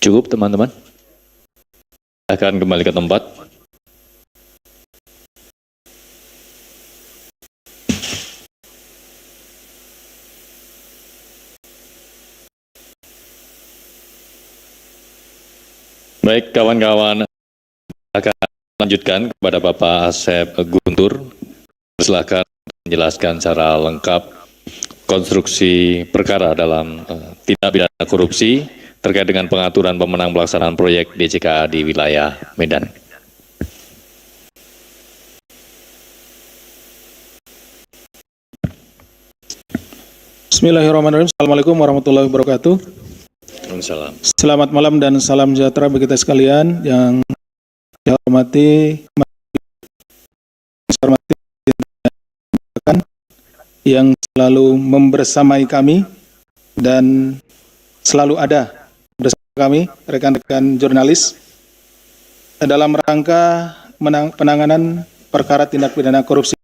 Cukup teman-teman? Akan kembali ke tempat. Baik kawan-kawan, akan lanjutkan kepada Bapak Asep Guntur. Silakan menjelaskan secara lengkap konstruksi perkara dalam tindak pidana korupsi terkait dengan pengaturan pemenang pelaksanaan proyek DJKA di wilayah Medan. Bismillahirrahmanirrahim. Assalamualaikum warahmatullahi wabarakatuh. Waalaikumsalam. Selamat malam dan salam sejahtera bagi kita sekalian yang saya hormati, yang selalu membersamai kami dan selalu ada bersama kami, rekan-rekan jurnalis, dalam rangka penanganan perkara tindak pidana korupsi.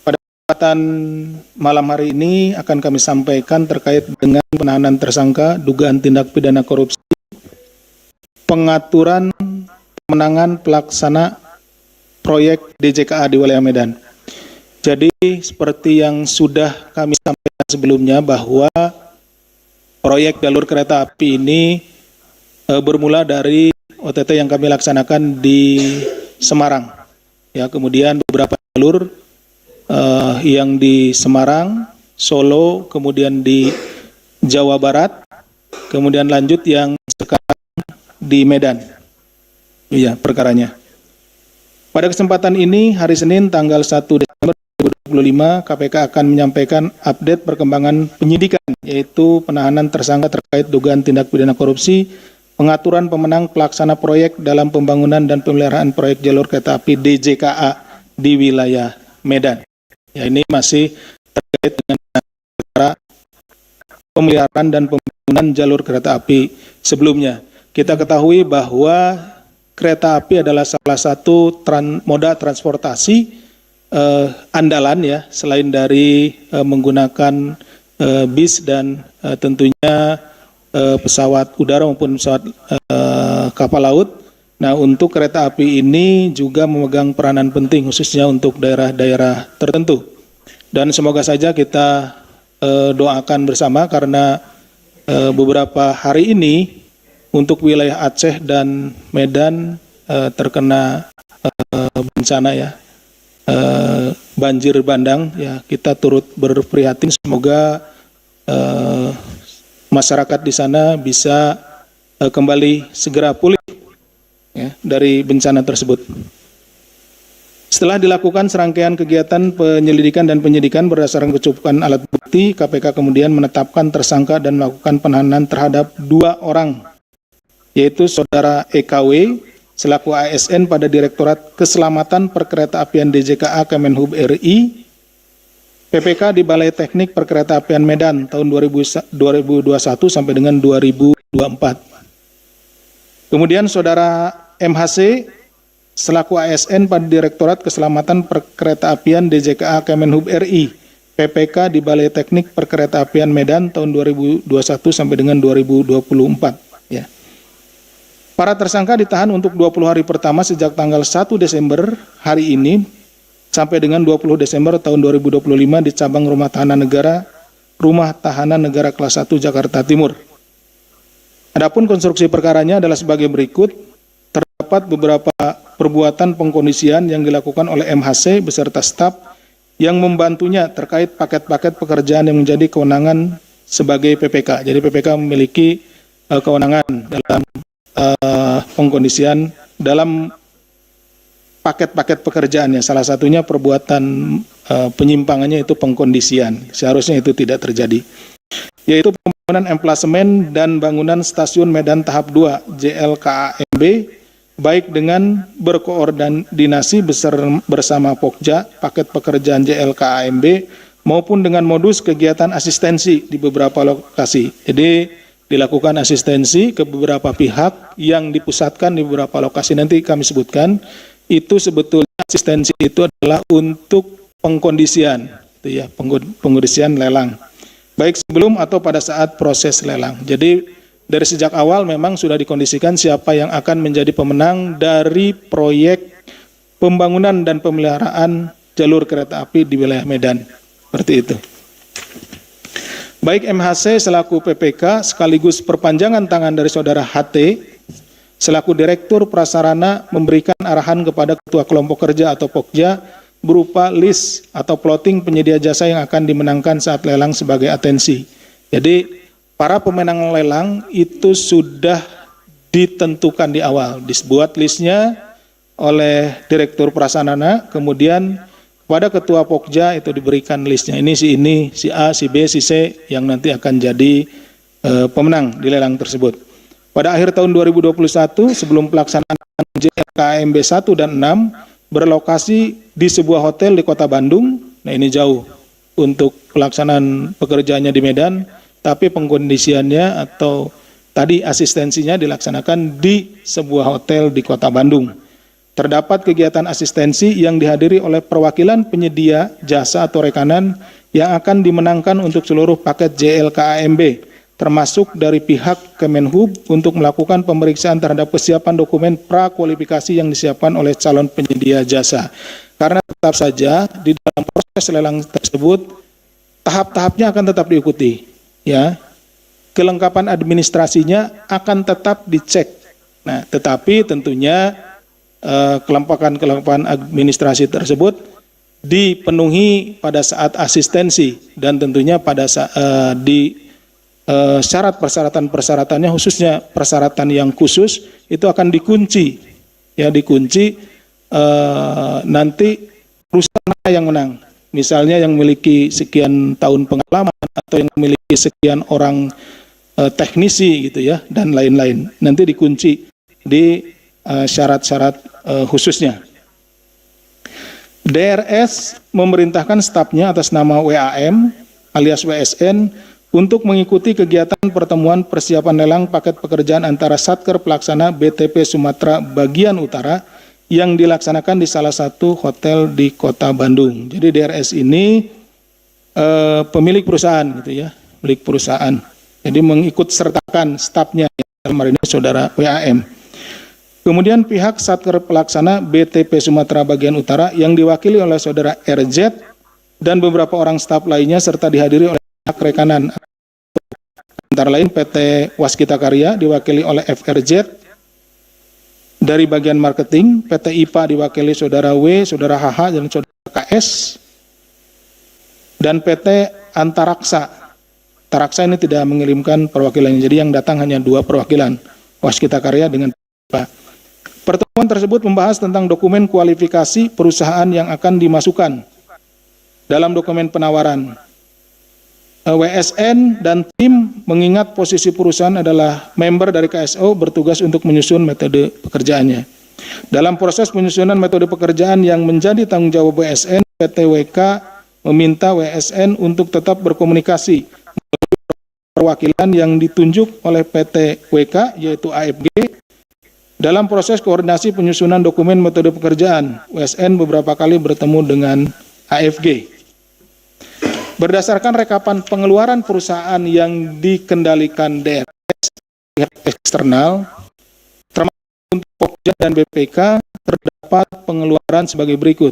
Pada kesempatan malam hari ini akan kami sampaikan terkait dengan penahanan tersangka dugaan tindak pidana korupsi, pengaturan pemenangan pelaksana proyek DJKA di wilayah Medan. Jadi seperti yang sudah kami sampaikan sebelumnya bahwa proyek jalur kereta api ini bermula dari OTT yang kami laksanakan di Semarang. Ya, kemudian beberapa jalur yang di Semarang, Solo, kemudian di Jawa Barat, kemudian lanjut yang sekarang di Medan. Iya, perkaranya. Pada kesempatan ini, hari Senin tanggal 1 Desember 2025, KPK akan menyampaikan update perkembangan penyidikan, yaitu penahanan tersangka terkait dugaan tindak pidana korupsi, pengaturan pemenang pelaksana proyek dalam pembangunan dan pemeliharaan proyek jalur kereta api DJKA di wilayah Medan. Ya, ini masih terkait dengan perkara pemeliharaan dan pembangunan jalur kereta api sebelumnya. Kita ketahui bahwa kereta api adalah salah satu moda transportasi andalan ya, selain dari menggunakan bis dan tentunya pesawat udara maupun pesawat kapal laut. Nah, untuk kereta api ini juga memegang peranan penting khususnya untuk daerah-daerah tertentu. Dan semoga saja kita doakan bersama karena beberapa hari ini untuk wilayah Aceh dan Medan terkena bencana ya, banjir bandang ya, kita turut berprihatin, semoga masyarakat di sana bisa kembali segera pulih ya, dari bencana tersebut. Setelah dilakukan serangkaian kegiatan penyelidikan dan penyidikan berdasarkan kecukupan alat bukti, KPK kemudian menetapkan tersangka dan melakukan penahanan terhadap 2 orang, yaitu Saudara EKW selaku ASN pada Direktorat Keselamatan Perkeretaapian DJKA Kemenhub RI, PPK di Balai Teknik Perkeretaapian Medan tahun 2021 sampai dengan 2024. Kemudian Saudara MHC selaku ASN pada Direktorat Keselamatan Perkeretaapian DJKA Kemenhub RI, PPK di Balai Teknik Perkeretaapian Medan tahun 2021 sampai dengan 2024 ya. Para tersangka ditahan untuk 20 hari pertama sejak tanggal 1 Desember hari ini sampai dengan 20 Desember tahun 2025 di cabang Rumah Tahanan Negara kelas 1 Jakarta Timur. Adapun konstruksi perkaranya adalah sebagai berikut. Terdapat beberapa perbuatan pengkondisian yang dilakukan oleh MHC beserta staf yang membantunya terkait paket-paket pekerjaan yang menjadi kewenangan sebagai PPK. Jadi PPK memiliki kewenangan dalam pengkondisian dalam paket-paket pekerjaannya. Salah satunya perbuatan penyimpangannya itu pengkondisian. Seharusnya itu tidak terjadi. Yaitu pembangunan emplasemen dan bangunan stasiun Medan tahap 2 JLKAMB baik dengan berkoordinasi bersama Pokja, paket pekerjaan JLKAMB, maupun dengan modus kegiatan asistensi di beberapa lokasi. Jadi dilakukan asistensi ke beberapa pihak yang dipusatkan di beberapa lokasi. Nanti kami sebutkan, itu sebetulnya asistensi itu adalah untuk pengkondisian, itu ya, pengkondisian lelang, baik sebelum atau pada saat proses lelang. Jadi dari sejak awal memang sudah dikondisikan siapa yang akan menjadi pemenang dari proyek pembangunan dan pemeliharaan jalur kereta api di wilayah Medan. Seperti itu. Baik MHC selaku PPK sekaligus perpanjangan tangan dari saudara HT selaku Direktur Prasarana memberikan arahan kepada Ketua Kelompok Kerja atau Pokja berupa list atau plotting penyedia jasa yang akan dimenangkan saat lelang sebagai atensi. Jadi para pemenang lelang itu sudah ditentukan di awal, dibuat listnya oleh Direktur Prasarana, kemudian pada Ketua Pokja itu diberikan listnya. Ini, si A, si B, si C yang nanti akan jadi pemenang di lelang tersebut. Pada akhir tahun 2021 sebelum pelaksanaan JLKAMB 1 dan 6 berlokasi di sebuah hotel di Kota Bandung. Nah ini jauh untuk pelaksanaan pekerjaannya di Medan, tapi pengkondisiannya atau tadi asistensinya dilaksanakan di sebuah hotel di Kota Bandung. Terdapat kegiatan asistensi yang dihadiri oleh perwakilan penyedia jasa atau rekanan yang akan dimenangkan untuk seluruh paket JLKAMB, termasuk dari pihak Kemenhub untuk melakukan pemeriksaan terhadap kesiapan dokumen prakualifikasi yang disiapkan oleh calon penyedia jasa. Karena tetap saja di dalam proses lelang tersebut tahap-tahapnya akan tetap diikuti, ya. Kelengkapan administrasinya akan tetap dicek. Nah, tetapi tentunya kelengkapan administrasi tersebut dipenuhi pada saat asistensi dan tentunya pada saat syarat persyaratannya khususnya persyaratan yang khusus itu akan dikunci, ya dikunci nanti perusahaan yang menang, misalnya yang memiliki sekian tahun pengalaman atau yang memiliki sekian orang teknisi gitu ya dan lain-lain, nanti dikunci di syarat-syarat khususnya. DRS memerintahkan stafnya atas nama WAM alias WSN untuk mengikuti kegiatan pertemuan persiapan lelang paket pekerjaan antara Satker Pelaksana BTP Sumatera Bagian Utara yang dilaksanakan di salah satu hotel di Kota Bandung. Jadi DRS ini pemilik perusahaan gitu ya, milik perusahaan. Jadi mengikut sertakan stafnya, dalam hal ini saudara WAM. Kemudian pihak Satker Pelaksana BTP Sumatera Bagian Utara yang diwakili oleh saudara RZ dan beberapa orang staf lainnya serta dihadiri oleh pihak rekanan antara lain PT Waskita Karya diwakili oleh FRZ dari bagian marketing, PT IPA diwakili saudara W, saudara HH dan saudara KS, dan PT Antaraksa. Antaraksa ini tidak mengirimkan perwakilannya, jadi yang datang hanya 2 perwakilan, Waskita Karya dengan IPA. Pertemuan tersebut membahas tentang dokumen kualifikasi perusahaan yang akan dimasukkan dalam dokumen penawaran. WSN dan tim mengingat posisi perusahaan adalah member dari KSO bertugas untuk menyusun metode pekerjaannya. Dalam proses penyusunan metode pekerjaan yang menjadi tanggung jawab WSN, PT WK meminta WSN untuk tetap berkomunikasi melalui perwakilan yang ditunjuk oleh PT WK yaitu AFG. Dalam proses koordinasi penyusunan dokumen metode pekerjaan, WSN beberapa kali bertemu dengan AFG. Berdasarkan rekapan pengeluaran perusahaan yang dikendalikan DRS pihak eksternal, termasuk untuk Pokja dan BPK, terdapat pengeluaran sebagai berikut.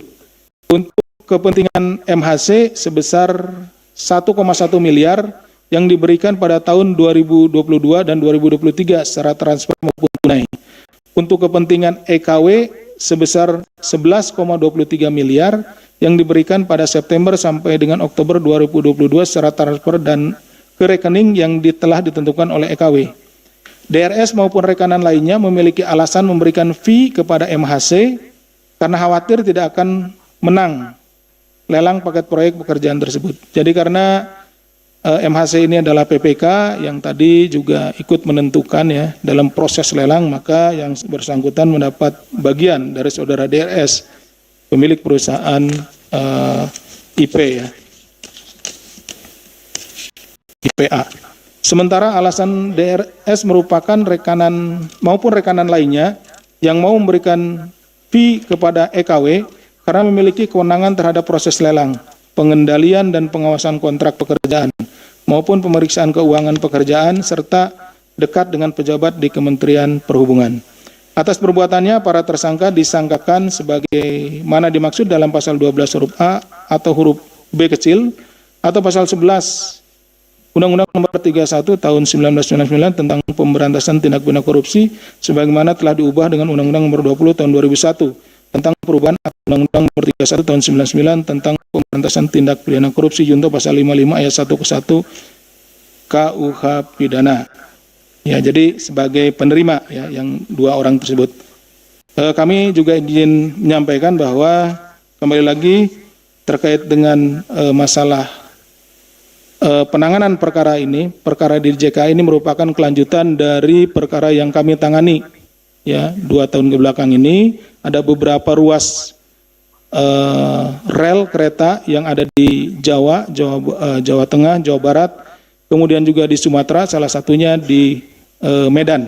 Untuk kepentingan MHC sebesar 1,1 miliar yang diberikan pada tahun 2022 dan 2023 secara transfer maupun tunai. Untuk kepentingan EKW sebesar 11,23 miliar yang diberikan pada September sampai dengan Oktober 2022 secara transfer dan ke rekening yang telah ditentukan oleh EKW. DRS maupun rekanan lainnya memiliki alasan memberikan fee kepada MHC karena khawatir tidak akan menang lelang paket proyek pekerjaan tersebut. Jadi karena MHC ini adalah PPK yang tadi juga ikut menentukan ya dalam proses lelang, maka yang bersangkutan mendapat bagian dari saudara DRS, pemilik perusahaan IP ya, IPA. Sementara alasan DRS merupakan rekanan maupun rekanan lainnya yang mau memberikan fee kepada EKW karena memiliki kewenangan terhadap proses lelang, pengendalian dan pengawasan kontrak pekerjaan, maupun pemeriksaan keuangan pekerjaan, serta dekat dengan pejabat di Kementerian Perhubungan. Atas perbuatannya, para tersangka disangkakan sebagaimana dimaksud dalam pasal 12 huruf A atau huruf B kecil atau pasal 11 Undang-Undang Nomor 31 Tahun 1999 tentang Pemberantasan Tindak Pidana Korupsi sebagaimana telah diubah dengan Undang-Undang Nomor 20 Tahun 2001 tentang perubahan Undang-Undang Nomor 31 Tahun 1999 tentang Pemberantasan Tindak Pidana Korupsi junto pasal 55 ayat 1 ke 1 KUH Pidana. Ya, jadi sebagai penerima ya yang dua orang tersebut. Kami juga izin menyampaikan bahwa kembali lagi terkait dengan masalah penanganan perkara ini, perkara di DJKA ini merupakan kelanjutan dari perkara yang kami tangani ya 2 tahun ke belakang ini. Ada beberapa ruas rel kereta yang ada di Jawa Tengah, Jawa Barat, kemudian juga di Sumatera, salah satunya di Medan,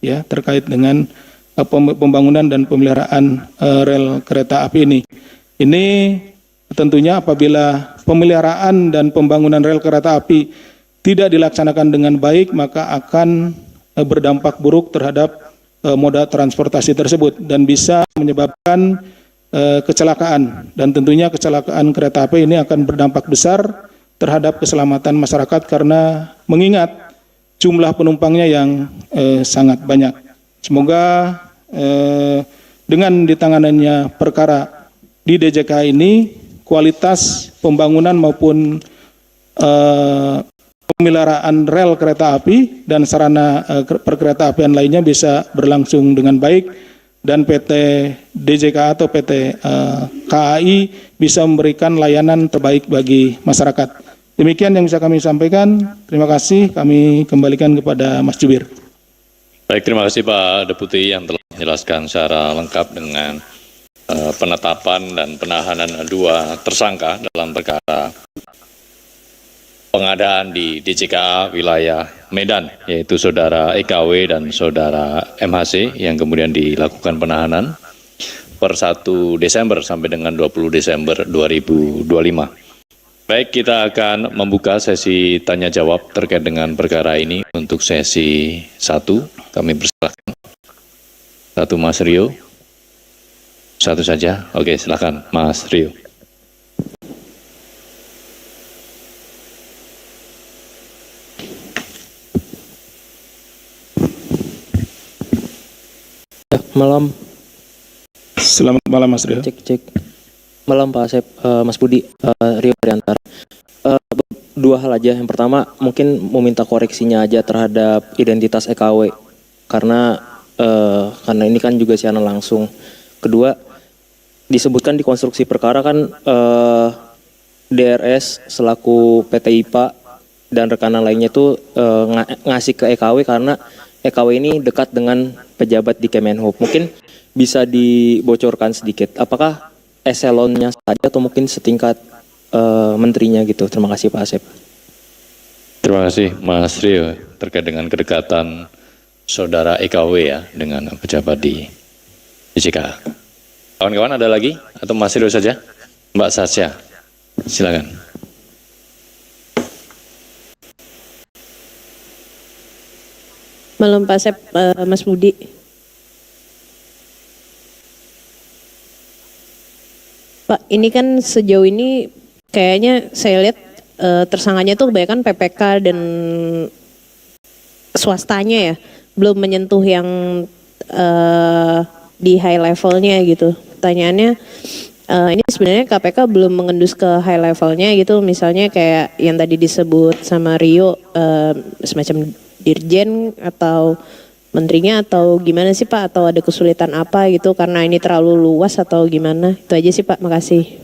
ya terkait dengan pembangunan dan pemeliharaan rel kereta api ini. Ini tentunya apabila pemeliharaan dan pembangunan rel kereta api tidak dilaksanakan dengan baik, maka akan berdampak buruk terhadap moda transportasi tersebut dan bisa menyebabkan kecelakaan. Dan tentunya kecelakaan kereta api ini akan berdampak besar terhadap keselamatan masyarakat karena mengingat jumlah penumpangnya yang sangat banyak. Semoga dengan ditanganannya perkara di DJKA ini, kualitas pembangunan maupun pemeliharaan rel kereta api dan sarana perkereta apian lainnya bisa berlangsung dengan baik dan PT DJKA atau PT KAI bisa memberikan layanan terbaik bagi masyarakat. Demikian yang bisa kami sampaikan. Terima kasih. Kami kembalikan kepada Mas Jubir. Baik, terima kasih Pak Deputi yang telah menjelaskan secara lengkap dengan penetapan dan penahanan 2 tersangka dalam perkara pengadaan di DJKA wilayah Medan, yaitu Saudara EKW dan Saudara MHC yang kemudian dilakukan penahanan per 1 Desember sampai dengan 20 Desember 2025. Baik, kita akan membuka sesi tanya jawab terkait dengan perkara ini. Untuk sesi 1, kami persilakan. 1 Mas Rio. 1 saja. Oke, silakan Mas Rio. Malam. Selamat malam Mas Rio. Cek. Malam Pak Asep, Mas Budi, Rio Ariantara. 2 hal aja. Yang pertama mungkin meminta koreksinya aja terhadap identitas EKW karena ini kan juga siaran langsung. Kedua, disebutkan di konstruksi perkara kan DRS selaku PT IPA dan rekanan lainnya itu ngasih ke EKW karena EKW ini dekat dengan pejabat di Kemenhub. Mungkin bisa dibocorkan sedikit. Apakah eselonnya saja atau mungkin setingkat menterinya gitu. Terima kasih Pak Asep. Terima kasih Mas Rio terkait dengan kedekatan Saudara EKW ya dengan pejabat di DJKA. Kawan-kawan ada lagi atau Mas Rio saja? Mbak Sasya, silakan. Malam Pak Asep, Mas Budi. Pak, ini kan sejauh ini kayaknya saya lihat tersangkanya tuh kebanyakan PPK dan swastanya ya, belum menyentuh yang di high levelnya gitu. Pertanyaannya, ini sebenarnya KPK belum mengendus ke high levelnya gitu, misalnya kayak yang tadi disebut sama Rio, semacam dirjen atau menterinya atau gimana sih Pak, atau ada kesulitan apa gitu karena ini terlalu luas atau gimana? Itu aja sih Pak, makasih.